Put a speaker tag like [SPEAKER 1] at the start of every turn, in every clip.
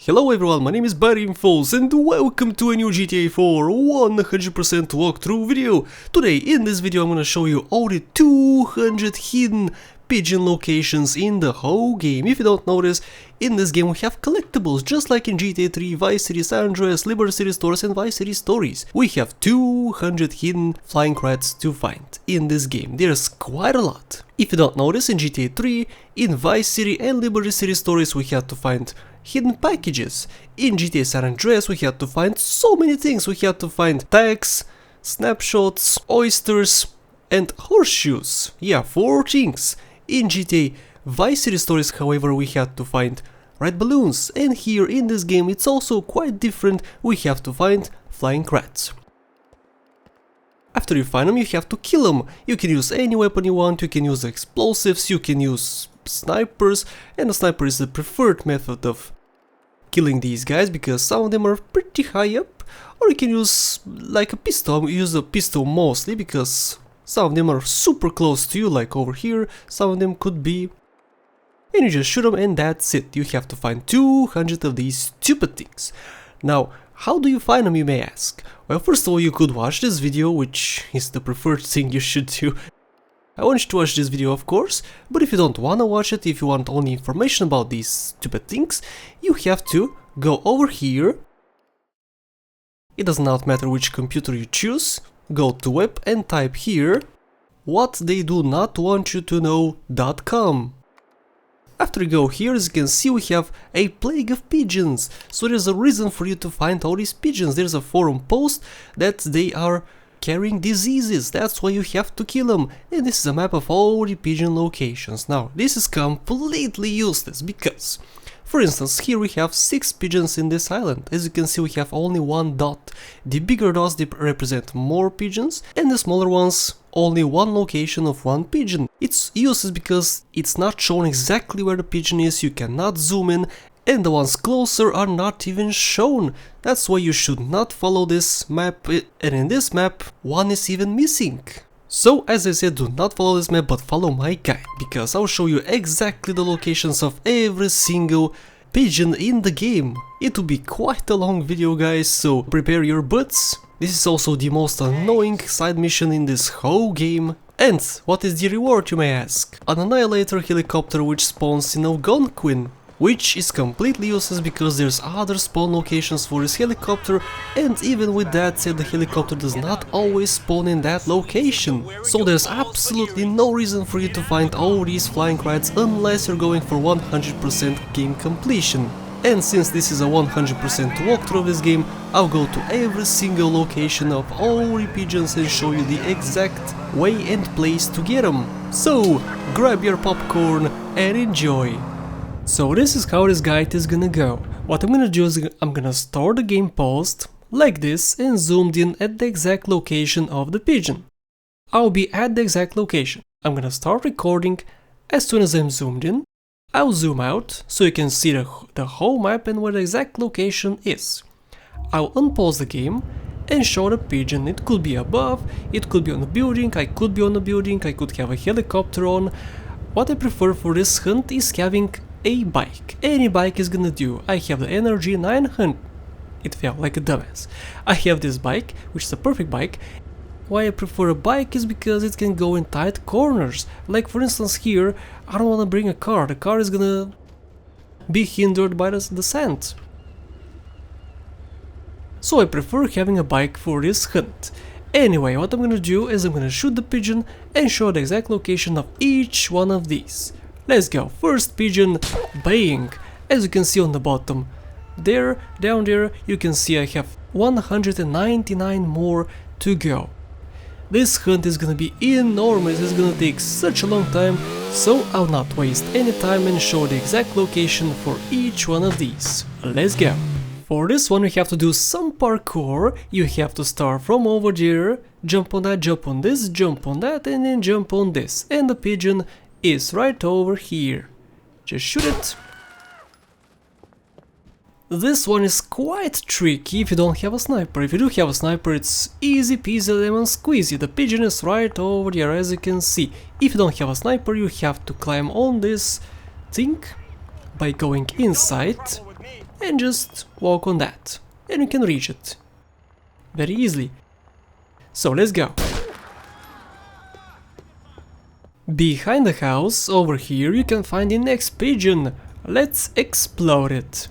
[SPEAKER 1] Hello everyone, my name is Barry-Infos and welcome to a new GTA 4 100% walkthrough video. Today in this video I'm gonna show you all the 200 hidden pigeon locations in the whole game. If you don't notice, in this game we have collectibles just like in GTA 3, Vice City, San Andreas, Liberty City Stores and Vice City Stories. We have 200 hidden flying rats to find in this game. There's quite a lot. If you don't notice, in GTA 3, in Vice City and Liberty City Stories we had to find hidden packages. In GTA San Andreas we had to find so many things. We had to find tags, snapshots, oysters and horseshoes. Yeah, 4 things. In GTA Vice City Stories, however, we had to find red balloons, and here in this game it's also quite different. We have to find flying rats. After you find them, you have to kill them. You can use any weapon you want, you can use explosives, you can use snipers, and a sniper is the preferred method of killing these guys because some of them are pretty high up, or you can use like a pistol. Use a pistol mostly because some of them are super close to you, like over here. Some of them could be, and you just shoot them and that's it. You have to find 200 of these stupid things. Now, how do you find them, you may ask? Well, first of all, you could watch this video, which is the preferred thing you should do. I want you to watch this video, of course, but if you don't want to watch it, if you want only information about these stupid things, you have to go over here. It does not matter which computer you choose. Go to web and type here whattheydonotwantyoutoKnow.com. After you go here, as you can see, we have a plague of pigeons. So there's a reason for you to find all these pigeons. There's a forum post that they are carrying diseases. That's why you have to kill them. And this is a map of all the pigeon locations. Now, this is completely useless because, for instance, here we have 6 pigeons in this island. As you can see, we have only 1 dot. The bigger dots they represent more pigeons, and the smaller ones only 1 location of 1 pigeon. It's useless because it's not shown exactly where the pigeon is, you cannot zoom in, and the ones closer are not even shown. That's why you should not follow this map, and in this map, 1 is even missing. So, as I said, do not follow this map, but follow my guide, because I'll show you exactly the locations of every single pigeon in the game. It will be quite a long video, guys, so prepare your butts. This is also the most annoying side mission in this whole game. And what is the reward, you may ask? An Annihilator helicopter which spawns in Algonquin, which is completely useless because there's other spawn locations for this helicopter, and even with that said, the helicopter does not always spawn in that location. So there's absolutely no reason for you to find all these flying rats unless you're going for 100% game completion. And since this is a 100% walkthrough of this game, I'll go to every single location of all the pigeons and show you the exact way and place to get them. So grab your popcorn and enjoy! So this is how this guide is gonna go. What I'm gonna do is I'm gonna start the game paused, like this, and zoomed in at the exact location of the pigeon. I'll be at the exact location. I'm gonna start recording. As soon as I'm zoomed in, I'll zoom out so you can see the whole map and where the exact location is. I'll unpause the game and show the pigeon. It could be above, it could be on a building, I could be on a building, I could have a helicopter on. What I prefer for this hunt is having a bike. Any bike is gonna do. I have the Energy 900. It felt like a dumbass. I have this bike, which is a perfect bike. Why I prefer a bike is because it can go in tight corners. Like for instance here, I don't want to bring a car. The car is gonna be hindered by the sand. So I prefer having a bike for this hunt. Anyway, what I'm gonna do is I'm gonna shoot the pigeon and show the exact location of each one of these. Let's go. First pigeon, bang! As you can see on the bottom there, down there, you can see I have 199 more to go. This hunt is gonna be enormous, it's gonna take such a long time, so I'll not waste any time and show the exact location for each one of these. Let's go! For this one we have to do some parkour. You have to start from over there, jump on that, jump on this, jump on that, and then jump on this. And the pigeon is right over here. Just shoot it. This one is quite tricky if you don't have a sniper. If you do have a sniper, it's easy peasy lemon squeezy. The pigeon is right over there, as you can see. If you don't have a sniper, you have to climb on this thing by going inside and just walk on that, and you can reach it very easily. So let's go. Behind the house, over here, you can find the next pigeon. Let's explore it.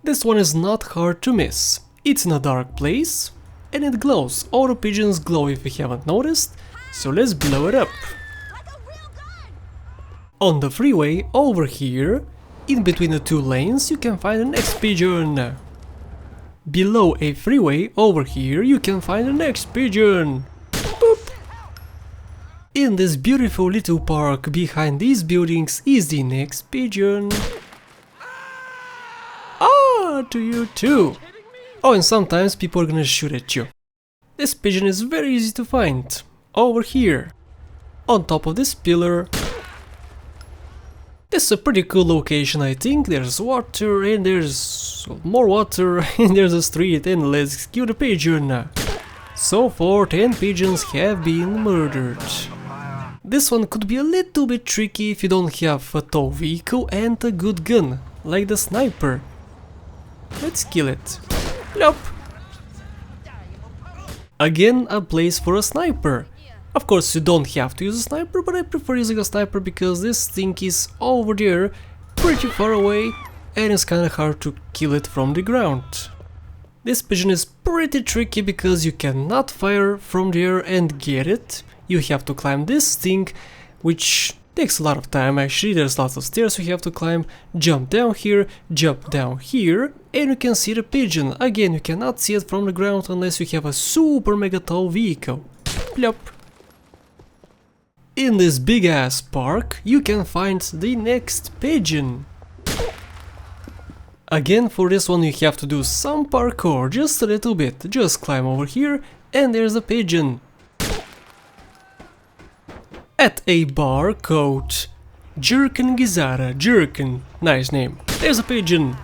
[SPEAKER 1] This one is not hard to miss. It's in a dark place, and it glows. All the pigeons glow if you haven't noticed, so let's blow it up. On the freeway, over here, in between the two lanes, you can find the next pigeon. Below a freeway, over here, you can find the next pigeon. Boop. In this beautiful little park behind these buildings is the next pigeon. Ah, to you too. Oh, and sometimes people are gonna shoot at you. This pigeon is very easy to find. Over here, on top of this pillar. This is a pretty cool location, I think. There's water and there's more water and there's a street, and let's kill the pigeon. So far 10 pigeons have been murdered. This one could be a little bit tricky if you don't have a tow vehicle and a good gun, like the sniper. Let's kill it. Nope. Again, a place for a sniper. Of course, you don't have to use a sniper, but I prefer using a sniper because this thing is over there, pretty far away, and it's kinda hard to kill it from the ground. This pigeon is pretty tricky because you cannot fire from there and get it. You have to climb this thing, which takes a lot of time actually. There's lots of stairs you have to climb, jump down here, and you can see the pigeon. Again, you cannot see it from the ground unless you have a super mega tall vehicle. Plop. In this big ass park, you can find the next pigeon. Again, for this one you have to do some parkour, just a little bit. Just climb over here, and there's a pigeon. At a bar called Jerkin Gizara. Jerkin, nice name. There's a pigeon.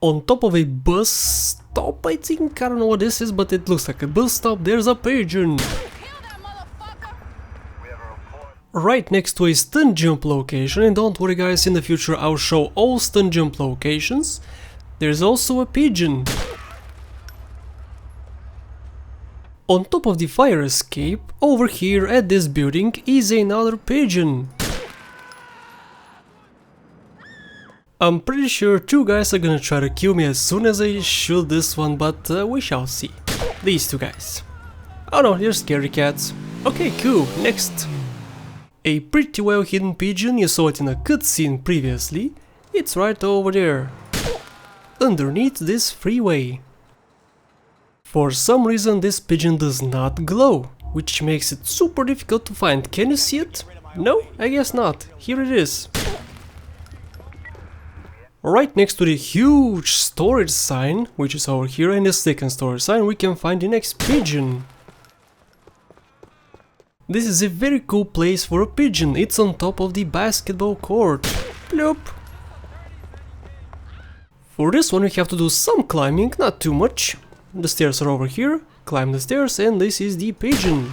[SPEAKER 1] On top of a bus stop, I think. I don't know what this is, but it looks like a bus stop. There's a pigeon. Right next to a stun jump location, and don't worry guys, in the future I'll show all stun jump locations. There's also a pigeon. On top of the fire escape, over here at this building is another pigeon. I'm pretty sure two guys are gonna try to kill me as soon as I shoot this one, but we shall see. These two guys. Oh no, they're scary cats. Okay, cool, next. A pretty well hidden pigeon, you saw it in a cutscene previously. It's right over there, underneath this freeway. For some reason this pigeon does not glow, which makes it super difficult to find. Can you see it? No? I guess not. Here it is. Right next to the huge storage sign, which is over here, and the second storage sign, we can find the next pigeon. This is a very cool place for a pigeon. It's on top of the basketball court. Bloop. For this one we have to do some climbing, not too much. The stairs are over here. Climb the stairs, and this is the pigeon.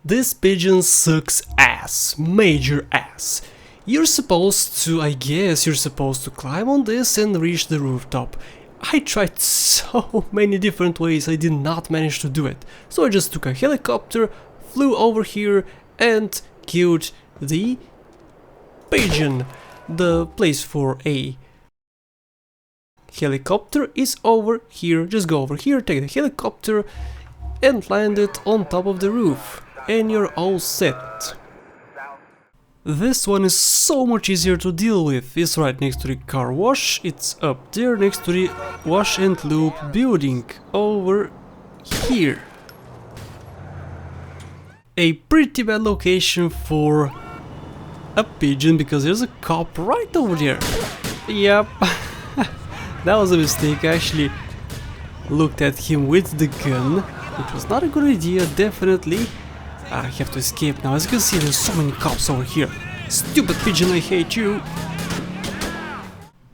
[SPEAKER 1] This pigeon sucks ass. Major ass. You're supposed to, I guess you're supposed to climb on this and reach the rooftop. I tried so many different ways, I did not manage to do it. So I just took a helicopter, flew over here and killed the pigeon. The place for a helicopter is over here. Just go over here, take the helicopter and land it on top of the roof. And you're all set. This one is so much easier to deal with. It's right next to the car wash. It's up there next to the wash and lube building over here. A pretty bad location for a pigeon because there's a cop right over there. Yep. That was a mistake. I actually looked at him with the gun, which was not a good idea, definitely. I have to escape now. As you can see, there's so many cops over here. Stupid pigeon, I hate you.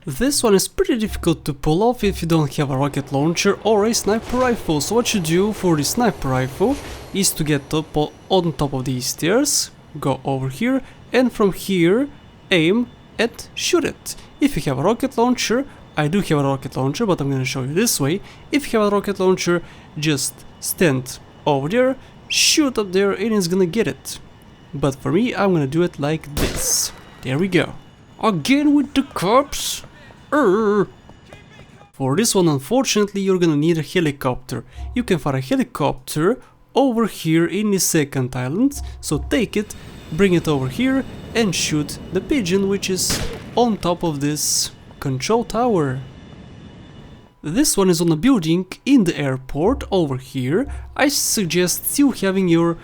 [SPEAKER 1] This one is pretty difficult to pull off if you don't have a rocket launcher or a sniper rifle. So what you do for the sniper rifle is to get up on top of these stairs, go over here, and from here aim and shoot it. If you have a rocket launcher, I do have a rocket launcher, but I'm gonna show you this way. If you have a rocket launcher, just stand over there, shoot up there, and it's gonna get it. But for me, I'm gonna do it like this. There we go. Again with the cops. For this one, unfortunately, you're gonna need a helicopter. You can find a helicopter over here in the second island, so take it, bring it over here, and shoot the pigeon which is on top of this control tower. This one is on a building in the airport over here. I suggest still having your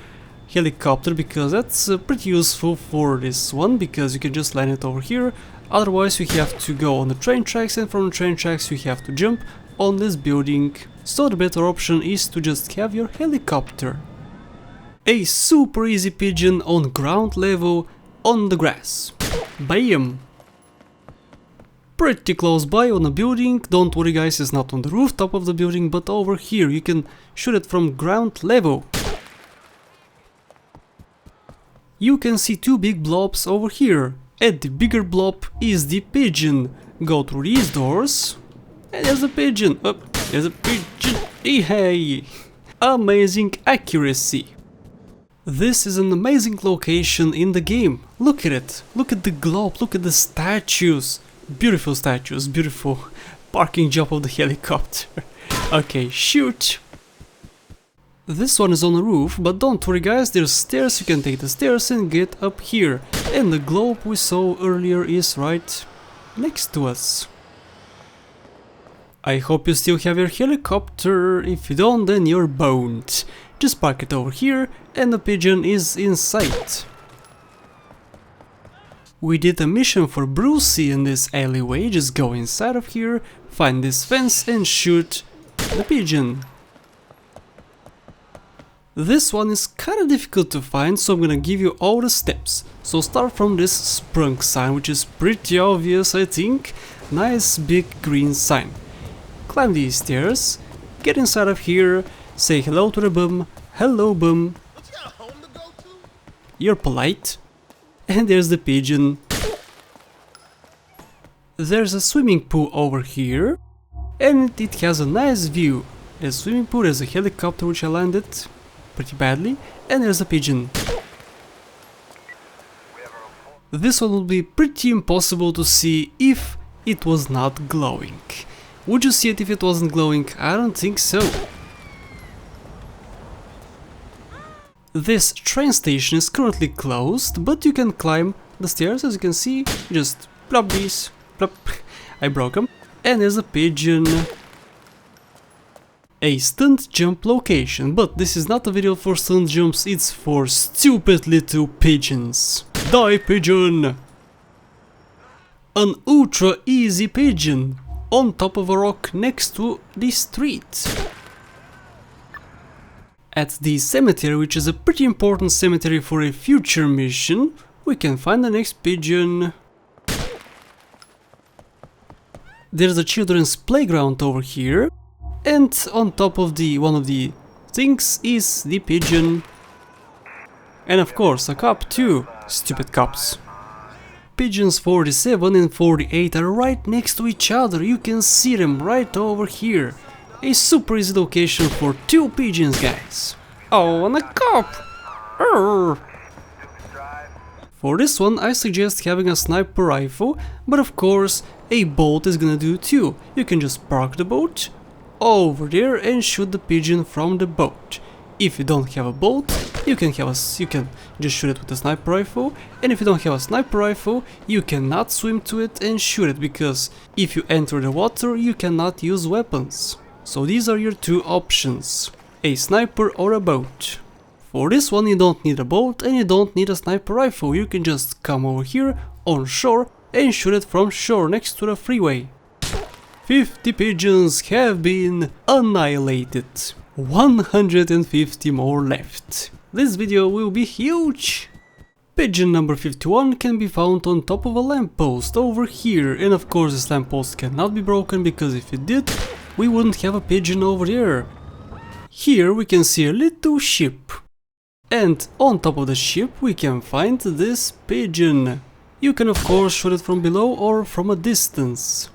[SPEAKER 1] helicopter because that's pretty useful for this one, because you can just land it over here. Otherwise you have to go on the train tracks, and from the train tracks you have to jump on this building. So the better option is to just have your helicopter. A super easy pigeon on ground level on the grass. Bam! Pretty close by on a building. Don't worry guys, it's not on the rooftop of the building, but over here. You can shoot it from ground level. You can see two big blobs over here. And the bigger blob is the pigeon. Go through these doors. And there's a pigeon. Oh, there's a pigeon. Hey! Amazing accuracy. This is an amazing location in the game. Look at it. Look at the globe. Look at the statues. Beautiful statues. Beautiful parking job of the helicopter. Okay, shoot. This one is on the roof, but don't worry guys, there's stairs. You can take the stairs and get up here. And the globe we saw earlier is right next to us. I hope you still have your helicopter. If you don't, then you're boned. Just park it over here and the pigeon is in sight. We did a mission for Brucey in this alleyway. Just go inside of here, find this fence and shoot the pigeon. This one is kinda difficult to find, so I'm gonna give you all the steps. So start from this sprung sign, which is pretty obvious I think. Nice big green sign. Climb these stairs, get inside of here, say hello to the bum, hello bum. You're polite. And there's the pigeon. There's a swimming pool over here, and it has a nice view. There's a swimming pool, there's a helicopter which I landed pretty badly, and there's a pigeon. This one would be pretty impossible to see if it was not glowing. Would you see it if it wasn't glowing? I don't think so. This train station is currently closed, but you can climb the stairs, as you can see. Just plop these, plop. I broke them. And there's a pigeon. A stunt jump location, but this is not a video for stunt jumps, it's for stupid little pigeons. Die pigeon! An ultra easy pigeon on top of a rock next to the street. At the cemetery, which is a pretty important cemetery for a future mission, we can find the next pigeon. There's a children's playground over here. And on top of one of the things is the pigeon. And of course a cop too. Stupid cops. Pigeons 47 and 48 are right next to each other. You can see them right over here. A super easy location for two pigeons, guys. Oh, and a cop! Arr. For this one I suggest having a sniper rifle, but of course a boat is gonna do too. You can just park the boat over there and shoot the pigeon from the boat. If you don't have a boat, you can just shoot it with a sniper rifle, and if you don't have a sniper rifle, you cannot swim to it and shoot it, because if you enter the water, you cannot use weapons. So these are your two options, a sniper or a boat. For this one you don't need a boat and you don't need a sniper rifle, you can just come over here on shore and shoot it from shore next to the freeway. 50 pigeons have been annihilated. 150 more left. This video will be huge! Pigeon number 51 can be found on top of a lamppost over here, and of course this lamppost cannot be broken, because if it did, we wouldn't have a pigeon over there. Here we can see a little ship. And on top of the ship we can find this pigeon. You can of course shoot it from below or from a distance.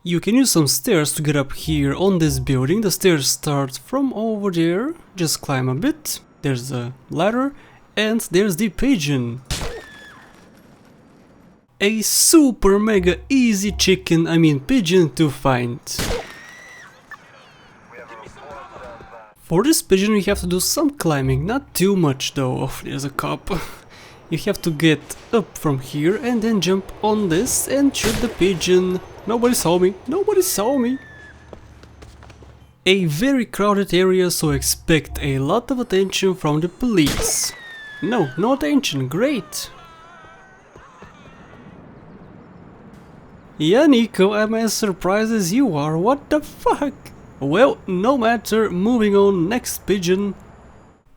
[SPEAKER 1] You can use some stairs to get up here on this building. The stairs start from over there. Just climb a bit. There's a ladder. And there's the pigeon. A super mega easy pigeon to find. For this pigeon you have to do some climbing, not too much though. Oh, there's a cop. You have to get up from here and then jump on this and shoot the pigeon. Nobody saw me, nobody saw me. A very crowded area, so expect a lot of attention from the police. No, no attention, great. Yeah, Nico, I'm as surprised as you are, what the fuck? Well, no matter, moving on, next pigeon.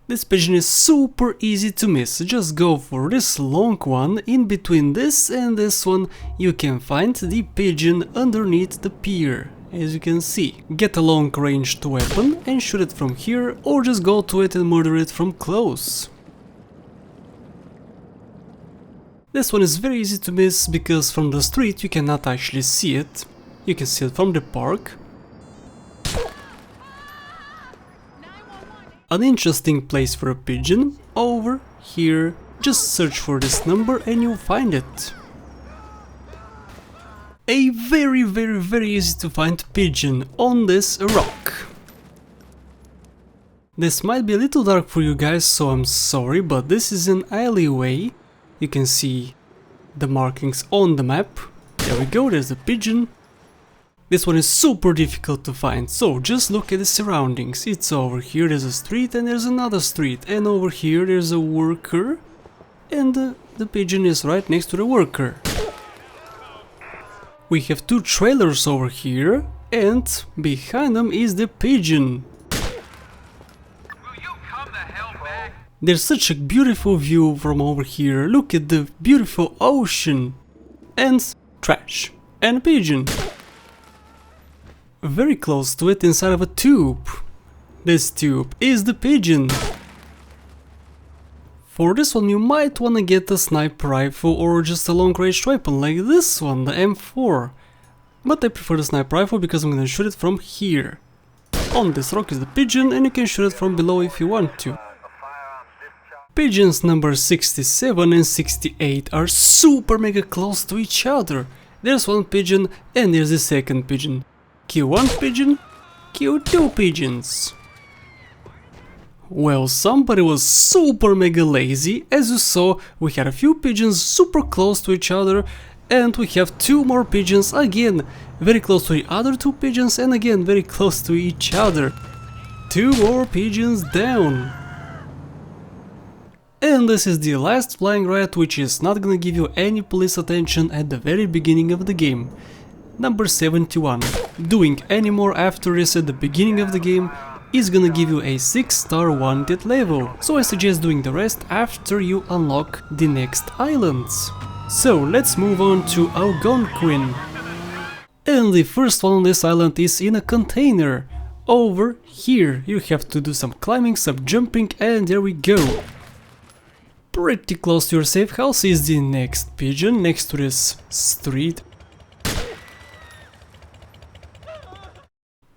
[SPEAKER 1] This pigeon is super easy to miss, just go for this long one. In between this and this one you can find the pigeon underneath the pier, as you can see. Get a long ranged weapon and shoot it from here, or just go to it and murder it from close. This one is very easy to miss because from the street you cannot actually see it. You can see it from the park. An interesting place for a pigeon, over here. Just search for this number and you'll find it. A very easy to find pigeon on this rock. This might be a little dark for you guys, so I'm sorry, but this is an alleyway. You can see the markings on the map. There we go, there's the pigeon. This one is super difficult to find, so just look at the surroundings. It's over here, there's a street and there's another street, and over here there's a worker, and the pigeon is right next to the worker. We have two trailers over here, and behind them is the pigeon. There's such a beautiful view from over here. Look at the beautiful ocean, and trash, and a pigeon. Very close to it, inside of a tube. This tube is the pigeon. For this one you might wanna get a sniper rifle or just a long range weapon like this one, the M4. But I prefer the sniper rifle because I'm gonna shoot it from here. On this rock is the pigeon and you can shoot it from below if you want to. Pigeons number 67 and 68 are super mega close to each other. There's one pigeon and there's the second pigeon. Kill one pigeon, kill two pigeons. Well, somebody was super mega lazy. As you saw, we had a few pigeons super close to each other, and we have two more pigeons again, very close to the other two pigeons, and again very close to each other. Two more pigeons down. And this is the last flying riot, which is not gonna give you any police attention at the very beginning of the game. Number 71. Doing any more after this at the beginning of the game is gonna give you a 6-star wanted level, so I suggest doing the rest after you unlock the next islands. So let's move on to Algonquin. And the first one on this island is in a container. Over here you have to do some climbing, some jumping, and there we go. Pretty close to your safe house is the next pigeon next to this street.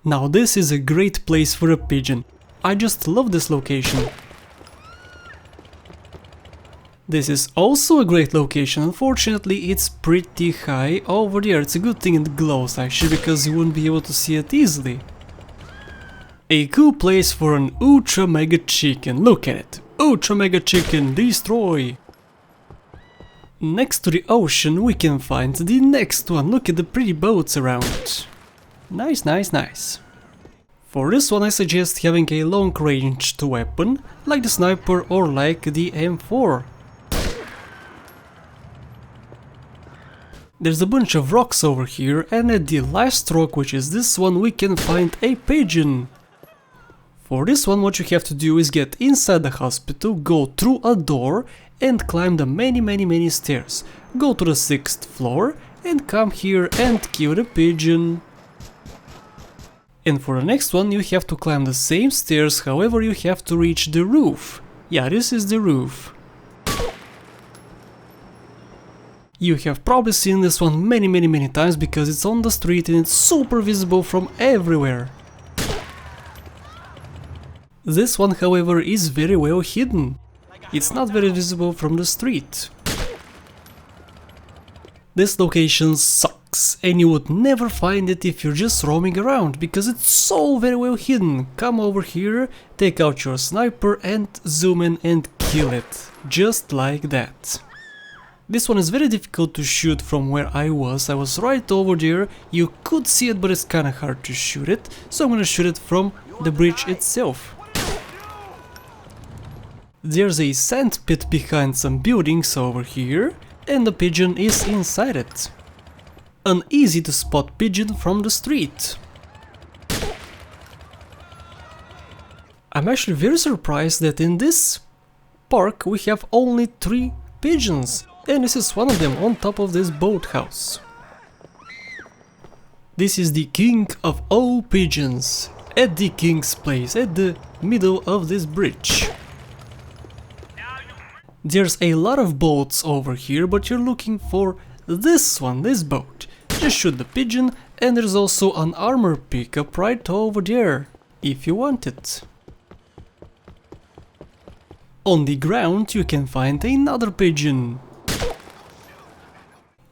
[SPEAKER 1] Now this is a great place for a pigeon. I just love this location. This is also a great location. Unfortunately it's pretty high over there. It's a good thing it glows actually, because you wouldn't be able to see it easily. A cool place for an ultra mega chicken. Look at it. Ultra mega chicken, destroy! Next to the ocean we can find the next one. Look at the pretty boats around. Nice, nice, nice. For this one I suggest having a long-ranged weapon, like the sniper or like the M4. There's a bunch of rocks over here, and at the last rock, which is this one, we can find a pigeon. For this one what you have to do is get inside the hospital, go through a door and climb the many stairs. Go to the 6th floor and come here and kill the pigeon. And for the next one you have to climb the same stairs, however you have to reach the roof. Yeah, this is the roof. You have probably seen this one many times because it's on the street and it's super visible from everywhere. This one, however, is very well hidden. It's not very visible from the street. This location sucks, and you would never find it if you're just roaming around, because it's so very well hidden. Come over here, take out your sniper and zoom in and kill it. Just like that. This one is very difficult to shoot from where I was right over there. You could see it, but it's kinda hard to shoot it, so I'm gonna shoot it from the bridge itself. There's a sand pit behind some buildings over here, and the pigeon is inside it. An easy to spot pigeon from the street. I'm actually very surprised that in this park we have only 3 pigeons, and this is one of them on top of this boathouse. This is the king of all pigeons, at the king's place, at the middle of this bridge. There's a lot of boats over here, but you're looking for this one, this boat. Just shoot the pigeon, and there's also an armor pickup right over there, if you want it. On the ground you can find another pigeon.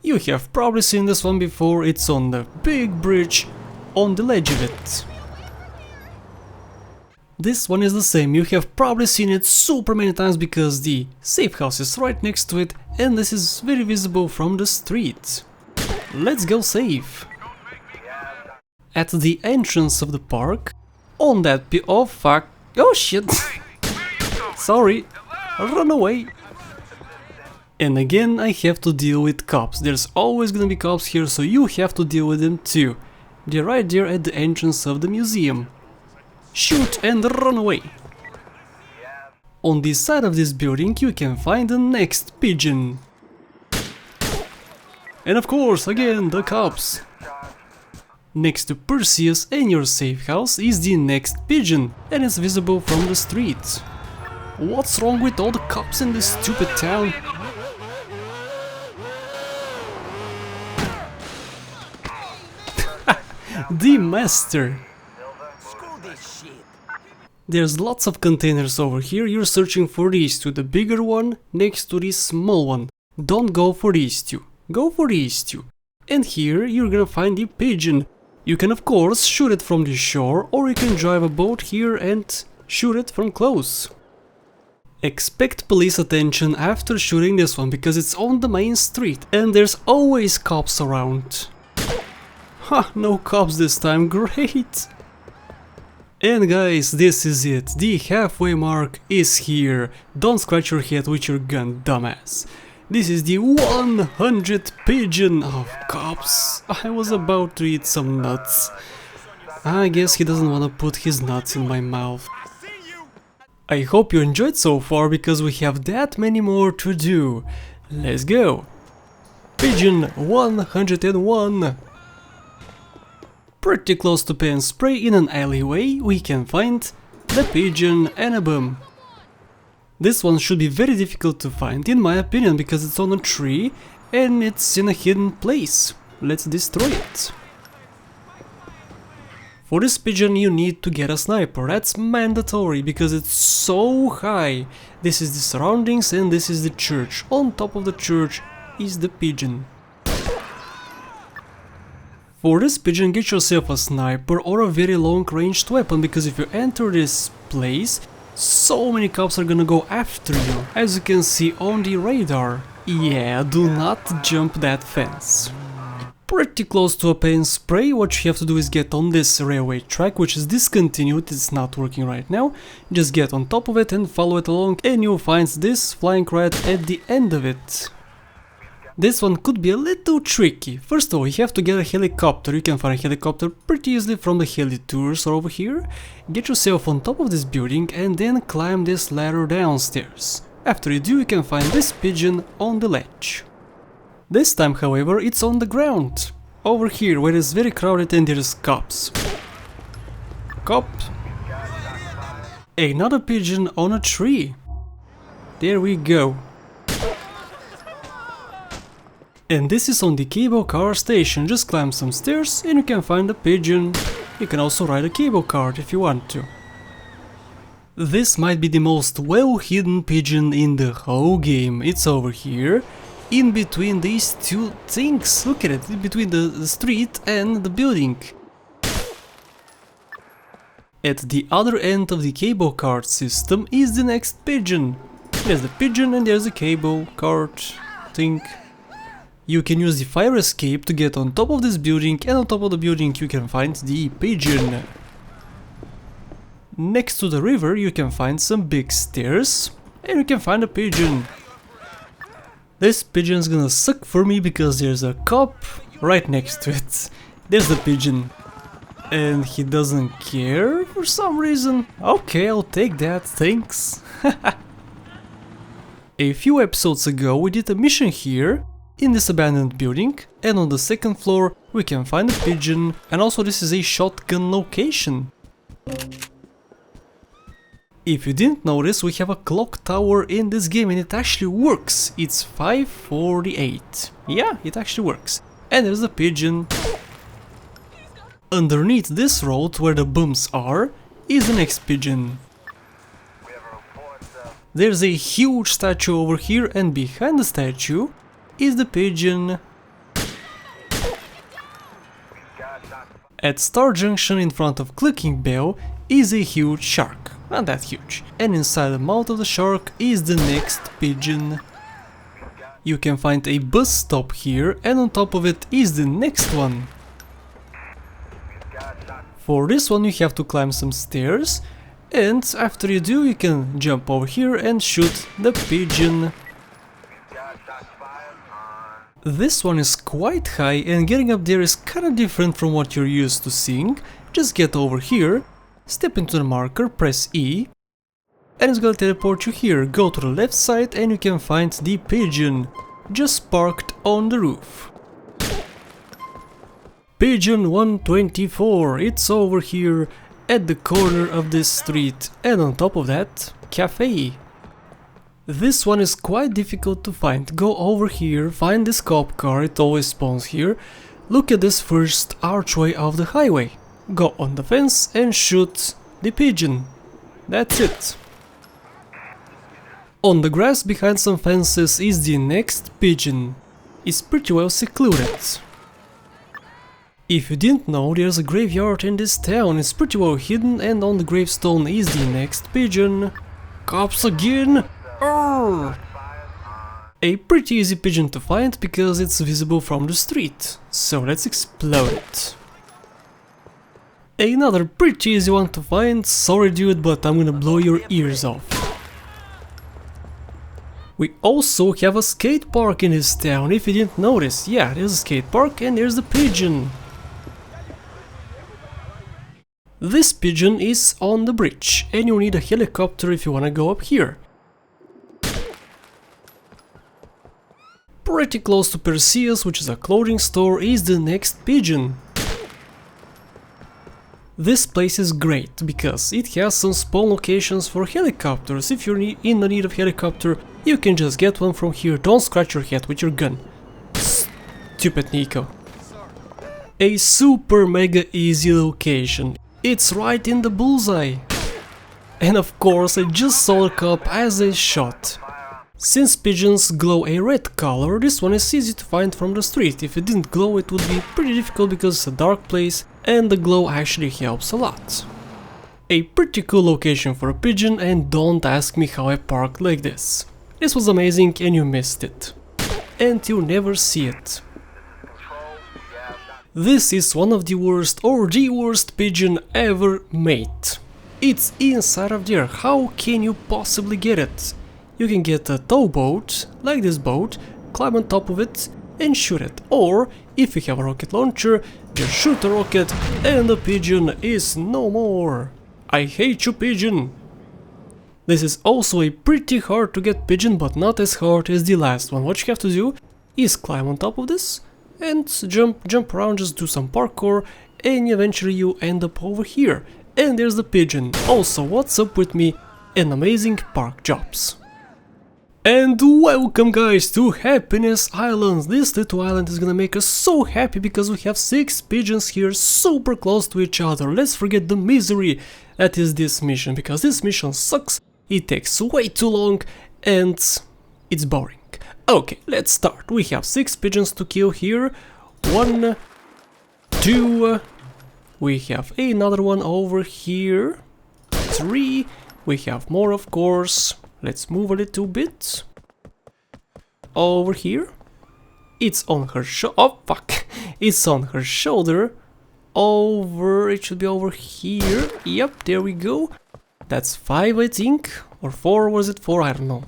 [SPEAKER 1] You have probably seen this one before, it's on the big bridge on the ledge of it. This one is the same, you have probably seen it super many times because the safe house is right next to it and this is very visible from the street. Let's go save. At the entrance of the park, on that oh fuck, oh shit, sorry, run away. And again I have to deal with cops, there's always gonna be cops here, so you have to deal with them too. They're right there at the entrance of the museum. Shoot and run away. On this side of this building you can find the next pigeon. And of course, again, the cops. Next to Perseus and your safe house is the next pigeon, and it's visible from the street. What's wrong with all the cops in this stupid town? The master. There's lots of containers over here, you're searching for these two, the bigger one next to this small one. Don't go for these two, go for these two. And here you're gonna find the pigeon. You can of course shoot it from the shore, or you can drive a boat here and shoot it from close. Expect police attention after shooting this one, because it's on the main street and there's always cops around. Ha, no cops this time, great! And guys, this is it, the halfway mark is here. Don't scratch your head with your gun, dumbass. This is the 100th pigeon of cops. I was about to eat some nuts. I guess he doesn't want to put his nuts in my mouth. I hope you enjoyed so far, because we have that many more to do. Let's go. Pigeon 101. Pretty close to pen spray in an alleyway we can find the pigeon and a boom. This one should be very difficult to find in my opinion, because it's on a tree and it's in a hidden place. Let's destroy it. For this pigeon you need to get a sniper, that's mandatory because it's so high. This is the surroundings and this is the church. On top of the church is the pigeon. For this pigeon get yourself a sniper or a very long ranged weapon, because if you enter this place, so many cops are gonna go after you, as you can see on the radar. Yeah, do not jump that fence. Pretty close to a pen spray, what you have to do is get on this railway track, which is discontinued, it's not working right now. Just get on top of it and follow it along and you'll find this flying rat at the end of it. This one could be a little tricky. First of all, you have to get a helicopter. You can find a helicopter pretty easily from the heli tours over here. Get yourself on top of this building and then climb this ladder downstairs. After you do, you can find this pigeon on the ledge. This time, however, it's on the ground. Over here, where it's very crowded and there's cops. cop. Another pigeon on a tree. There we go. And this is on the cable car station. Just climb some stairs and you can find a pigeon. You can also ride a cable car if you want to. This might be the most well hidden pigeon in the whole game. It's over here, in between these two things. Look at it, in between the street and the building. At the other end of the cable cart system is the next pigeon. There's the pigeon and there's the cable cart thing. You can use the fire escape to get on top of this building, and on top of the building you can find the pigeon. Next to the river you can find some big stairs, and you can find a pigeon. This pigeon's gonna suck for me because there's a cop right next to it. There's the pigeon. And he doesn't care for some reason. Okay, I'll take that, thanks. A few episodes ago we did a mission here in this abandoned building, and on the second floor we can find a pigeon, and also this is a shotgun location. If you didn't notice, we have a clock tower in this game and it actually works. It's 5:48. Yeah, it actually works. And there's a pigeon. Underneath this road where the bumps are is the next pigeon. There's a huge statue over here, and behind the statue is the pigeon. At Star Junction in front of Clicking Bell is a huge shark. Not that huge. And inside the mouth of the shark is the next pigeon. You can find a bus stop here, and on top of it is the next one. For this one you have to climb some stairs, and after you do you can jump over here and shoot the pigeon. This one is quite high, and getting up there is kinda different from what you're used to seeing. Just get over here, step into the marker, press E, and it's gonna teleport you here. Go to the left side and you can find the pigeon, just parked on the roof. Pigeon 124, it's over here at the corner of this street, and on top of that, cafe. This one is quite difficult to find. Go over here, find this cop car, it always spawns here. Look at this first archway of the highway. Go on the fence and shoot the pigeon. That's it. On the grass behind some fences is the next pigeon. It's pretty well secluded. If you didn't know, there's a graveyard in this town. It's pretty well hidden, and on the gravestone is the next pigeon. Cops again! Arrgh! A pretty easy pigeon to find because it's visible from the street. So let's explode it. Another pretty easy one to find. Sorry dude, but I'm gonna blow your ears off. We also have a skate park in this town, if you didn't notice. Yeah, there's a skate park and there's the pigeon. This pigeon is on the bridge, and you need a helicopter if you wanna go up here. Pretty close to Perseus, which is a clothing store, is the next pigeon. This place is great because it has some spawn locations for helicopters. If you're in the need of helicopter, you can just get one from here. Don't scratch your head with your gun. Stupid Nico. A super mega easy location. It's right in the bullseye. And of course I just saw a cop as I shot. Since pigeons glow a red color, this one is easy to find from the street. If it didn't glow, it would be pretty difficult because it's a dark place and the glow actually helps a lot. A pretty cool location for a pigeon, and don't ask me how I parked like this. This was amazing and you missed it. And you'll never see it. This is one of the worst or the worst pigeon ever made. It's inside of there. How can you possibly get it? You can get a towboat, like this boat, climb on top of it and shoot it. Or, if you have a rocket launcher, just shoot a rocket and the pigeon is no more. I hate you, pigeon! This is also a pretty hard to get pigeon, but not as hard as the last one. What you have to do is climb on top of this and jump around, just do some parkour, and eventually you end up over here. And there's the pigeon. Also, what's up with me and amazing park jobs. And welcome guys to Happiness Island. This little island is gonna make us so happy because we have 6 pigeons here super close to each other. Let's forget the misery that is this mission, because this mission sucks, it takes way too long and it's boring. Okay, let's start. We have 6 pigeons to kill here. 1, 2, we have another one over here. 3, we have more of course. Let's move a little bit. Over here. It's on her oh fuck. It's on her shoulder. It should be over here. Yep, there we go. That's 5 I think. Or 4, was it 4? I don't know.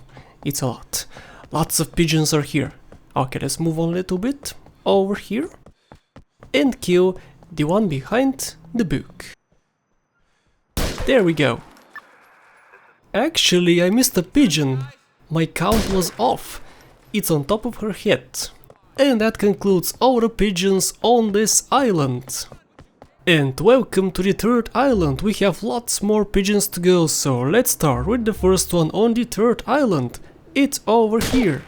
[SPEAKER 1] It's a lot. Lots of pigeons are here. Okay, let's move on a little bit. Over here. And kill the one behind the book. There we go. Actually, I missed a pigeon. My count was off. It's on top of her head. And that concludes all the pigeons on this island. And welcome to the 3rd island. We have lots more pigeons to go, so let's start with the first one on the 3rd island. It's over here.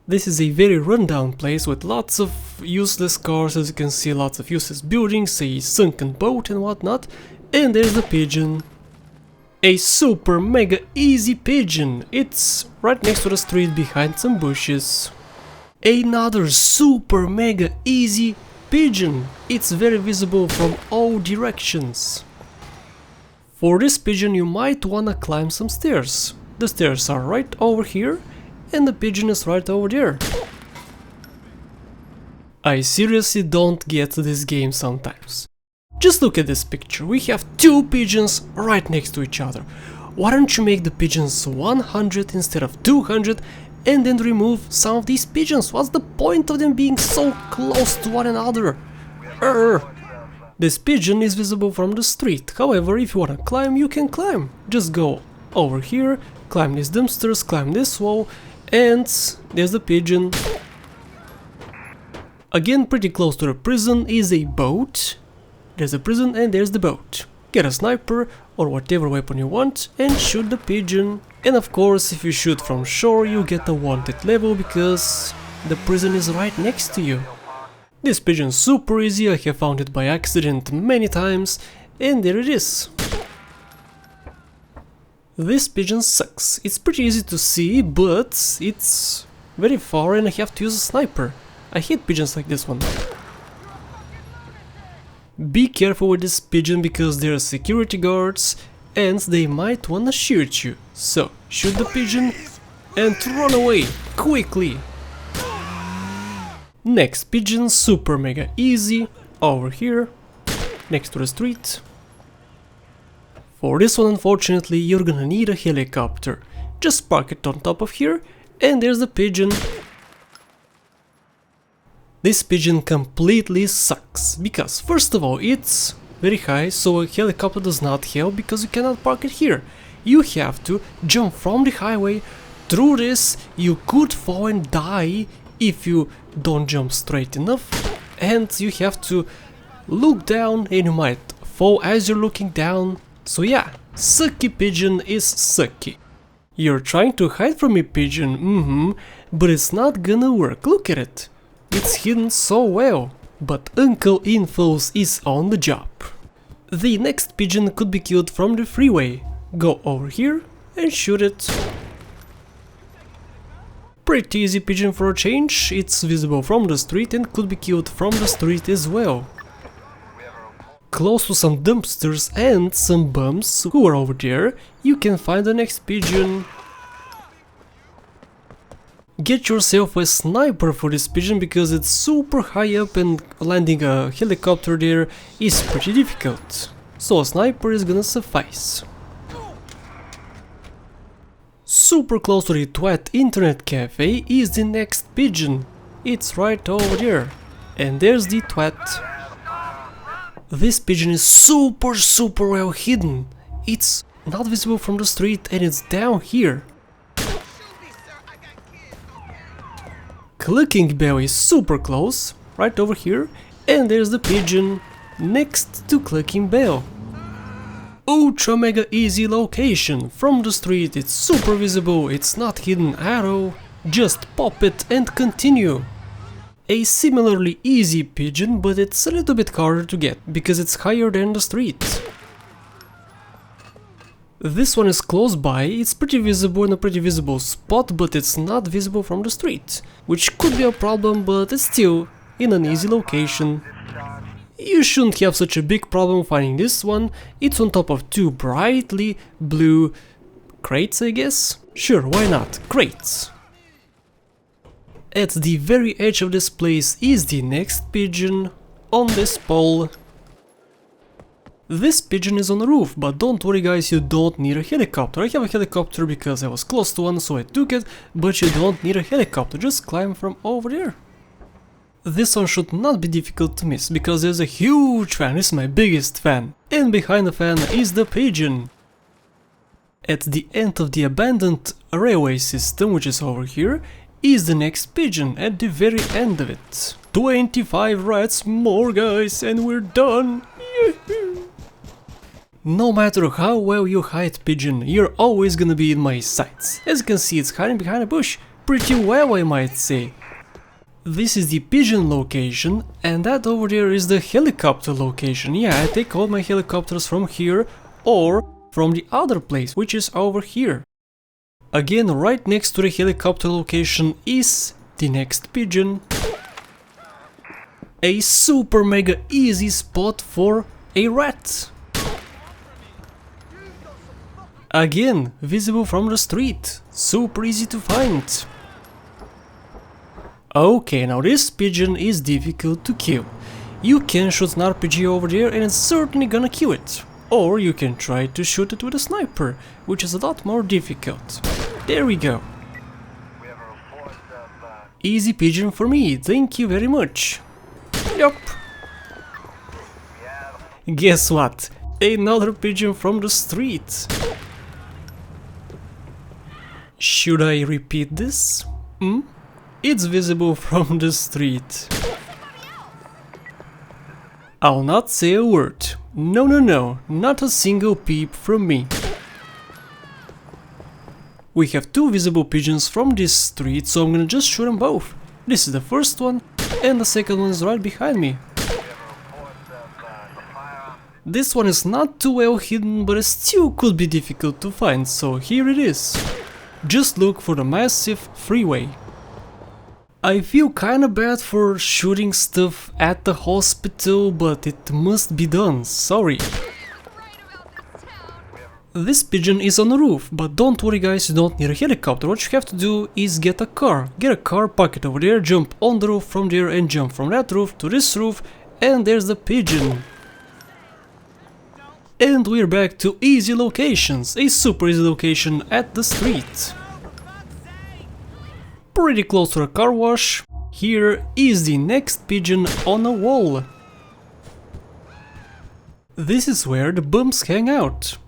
[SPEAKER 1] This is a very rundown place with lots of useless cars, as you can see, lots of useless buildings, a sunken boat and whatnot. And there's the pigeon. A super mega easy pigeon. It's right next to the street behind some bushes. Another super mega easy pigeon. It's very visible from all directions. For this pigeon you might wanna climb some stairs. The stairs are right over here and the pigeon is right over there. I seriously don't get this game sometimes. Just look at this picture, we have 2 pigeons right next to each other. Why don't you make the pigeons 100 instead of 200 and then remove some of these pigeons? What's the point of them being so close to one another? This pigeon is visible from the street, however if you wanna climb you can climb. Just go over here, climb these dumpsters, climb this wall, and there's the pigeon. Again, pretty close to the prison is a boat. There's a prison and there's the boat. Get a sniper or whatever weapon you want and shoot the pigeon. And of course if you shoot from shore you get a wanted level because the prison is right next to you. This pigeon is super easy, I have found it by accident many times and there it is. This pigeon sucks. It's pretty easy to see but it's very far and I have to use a sniper. I hate pigeons like this one. Be careful with this pigeon because there are security guards and they might wanna shoot you. So, shoot the pigeon and run away, quickly! Next pigeon, super mega easy, over here, next to the street. For this one unfortunately you're gonna need a helicopter. Just park it on top of here and there's the pigeon. This pigeon completely sucks, because first of all it's very high, so a helicopter does not help because you cannot park it here. You have to jump from the highway through this, you could fall and die if you don't jump straight enough, and you have to look down and you might fall as you're looking down. So yeah, sucky pigeon is sucky. You're trying to hide from me, pigeon, but it's not gonna work, look at it. It's hidden so well, but Uncle Infos is on the job. The next pigeon could be killed from the freeway. Go over here and shoot it. Pretty easy pigeon for a change, it's visible from the street and could be killed from the street as well. Close to some dumpsters and some bums who are over there, you can find the next pigeon. Get yourself a sniper for this pigeon because it's super high up and landing a helicopter there is pretty difficult. So a sniper is gonna suffice. Super close to the Twat Internet Cafe is the next pigeon. It's right over there. And there's the Twat. This pigeon is super well hidden. It's not visible from the street and it's down here. Clicking Bell is super close, right over here, and there's the pigeon. next to clicking bell. Ultra mega easy location. From the street it's super visible, it's not hidden at all. Just pop it and continue. A similarly easy pigeon, but it's a little bit harder to get, because it's higher than the street. This one is close by, it's pretty visible in a pretty visible spot, but it's not visible from the street, which could be a problem, but it's still in an easy location. You shouldn't have such a big problem finding this one. It's on top of two brightly blue crates, I guess? Sure, why not? Crates. At the very edge of this place is the next pigeon on this pole. This pigeon is on the roof, but don't worry guys, you don't need a helicopter. I have a helicopter because I was close to one, so I took it, but you don't need a helicopter, just climb from over there. This one should not be difficult to miss, because there's a huge fan, this is my biggest fan, and behind the fan is the pigeon. At the end of the abandoned railway system, which is over here, is the next pigeon, at the very end of it. 25 rats more guys, and we're done! No matter how well you hide pigeon, you're always gonna be in my sights. As you can see, it's hiding behind a bush, pretty well I might say. This is the pigeon location, and that over there is the helicopter location. Yeah, I take all my helicopters from here, or from the other place, which is over here. Again, right next to the helicopter location is the next pigeon. A super mega easy spot for a rat. Again, visible from the street, super easy to find. Okay, now this pigeon is difficult to kill. You can shoot an RPG over there and it's certainly gonna kill it. Or you can try to shoot it with a sniper, which is a lot more difficult. There we go. Easy pigeon for me, thank you very much. Yup. Guess what? Another pigeon from the street. Should I repeat this? It's visible from the street. I'll not say a word. No, no, no, not a single peep from me. We have two visible pigeons from this street, so I'm gonna just shoot them both. This is the first one, and the second one is right behind me. This one is not too well hidden, but it still could be difficult to find, so here it is. Just look for the massive freeway. I feel kinda bad for shooting stuff at the hospital, but it must be done, sorry. This pigeon is on the roof, but don't worry guys, you don't need a helicopter. What you have to do is get a car. Get a car, park it over there, jump on the roof from there and jump from that roof to this roof, and there's the pigeon. And we're back to easy locations, a super easy location at the street. Pretty close to a car wash. Here is the next pigeon on a wall. This is where the bumps hang out.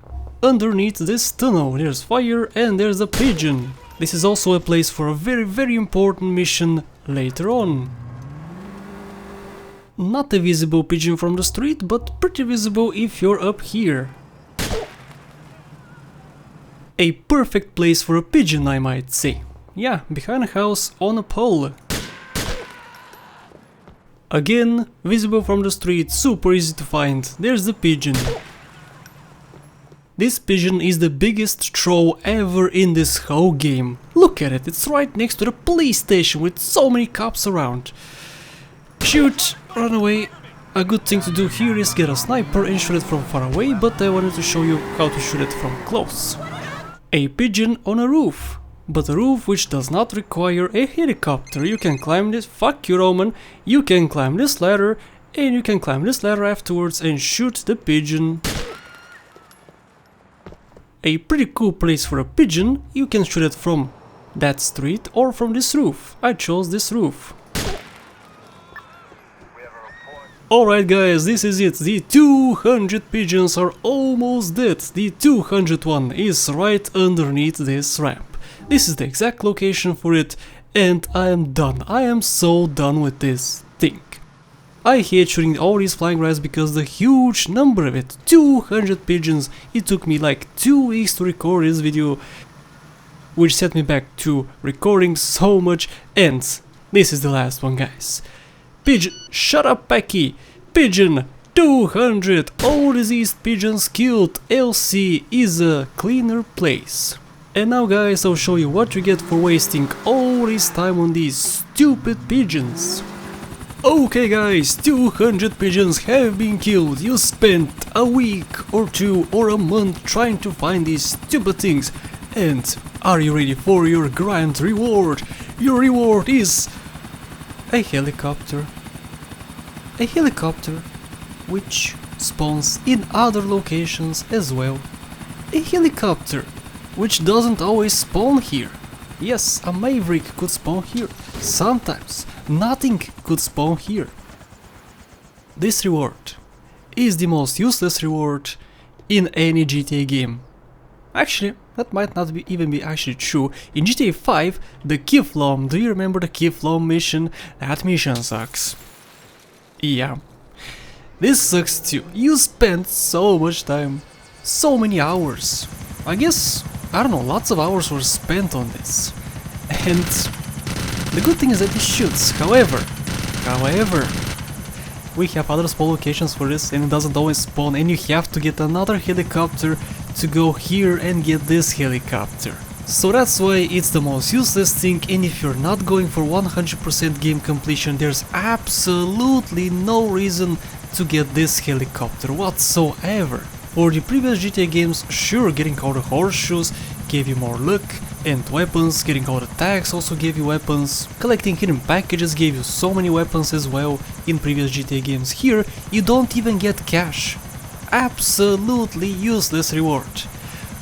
[SPEAKER 1] Underneath this tunnel there's fire and there's a pigeon. This is also a place for a very important mission later on. Not a visible pigeon from the street, but pretty visible if you're up here. A perfect place for a pigeon, I might say. Yeah, behind a house on a pole. Again, visible from the street, super easy to find. There's the pigeon. This pigeon is the biggest troll ever in this whole game. Look at it, it's right next to the police station with so many cops around. Shoot, run away. A good thing to do here is get a sniper and shoot it from far away, but I wanted to show you how to shoot it from close. A pigeon on a roof. But a roof which does not require a helicopter. You can climb this, fuck you Roman, you can climb this ladder, and you can climb this ladder afterwards and shoot the pigeon. A pretty cool place for a pigeon, you can shoot it from that street or from this roof. I chose this roof. Alright guys, this is it, the 200 pigeons are almost dead. The 200th one is right underneath this ramp. This is the exact location for it, and I am done. I am so done with this thing. I hate shooting all these flying rats because the huge number of it, 200 pigeons. It took me like 2 weeks to record this video, which set me back to recording so much, and this is the last one, guys. Pigeon, shut up, Packy. Pigeon 200, all diseased pigeons killed. LC is a cleaner place. And now, guys, I'll show you what you get for wasting all this time on these stupid pigeons. Okay, guys, 200 pigeons have been killed. You spent a week or 2 or a month trying to find these stupid things. And are you ready for your grand reward? Your reward is a helicopter. A helicopter which spawns in other locations as well. A helicopter which doesn't always spawn here. Yes, a Maverick could spawn here. Sometimes nothing could spawn here. This reward is the most useless reward in any GTA game. Actually, that might not even be actually true. In GTA 5, the Keyflom, do you remember the Keyflom mission? That mission sucks. Yeah. This sucks too. You spent so much time, so many hours. I guess, I don't know, lots of hours were spent on this. And the good thing is that it shoots. However, we have other spawn locations for this and it doesn't always spawn, and you have to get another helicopter to go here and get this helicopter. So that's why it's the most useless thing, and if you're not going for 100% game completion, there's absolutely no reason to get this helicopter whatsoever. For the previous GTA games, sure, getting all the horseshoes gave you more luck and weapons, getting all the tags also gave you weapons, collecting hidden packages gave you so many weapons as well in previous GTA games. Here, you don't even get cash. Absolutely useless reward.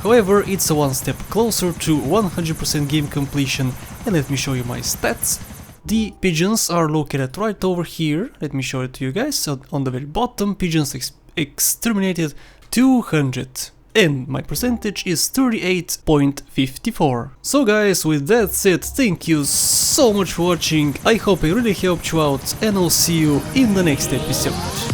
[SPEAKER 1] However, it's a one step closer to 100% game completion, and let me show you my stats. The pigeons are located right over here. Let me show it to you guys. So on the very bottom, pigeons exterminated 200. And my percentage is 38.54. So guys, with that said, thank you so much for watching. I hope I really helped you out, and I'll see you in the next episode.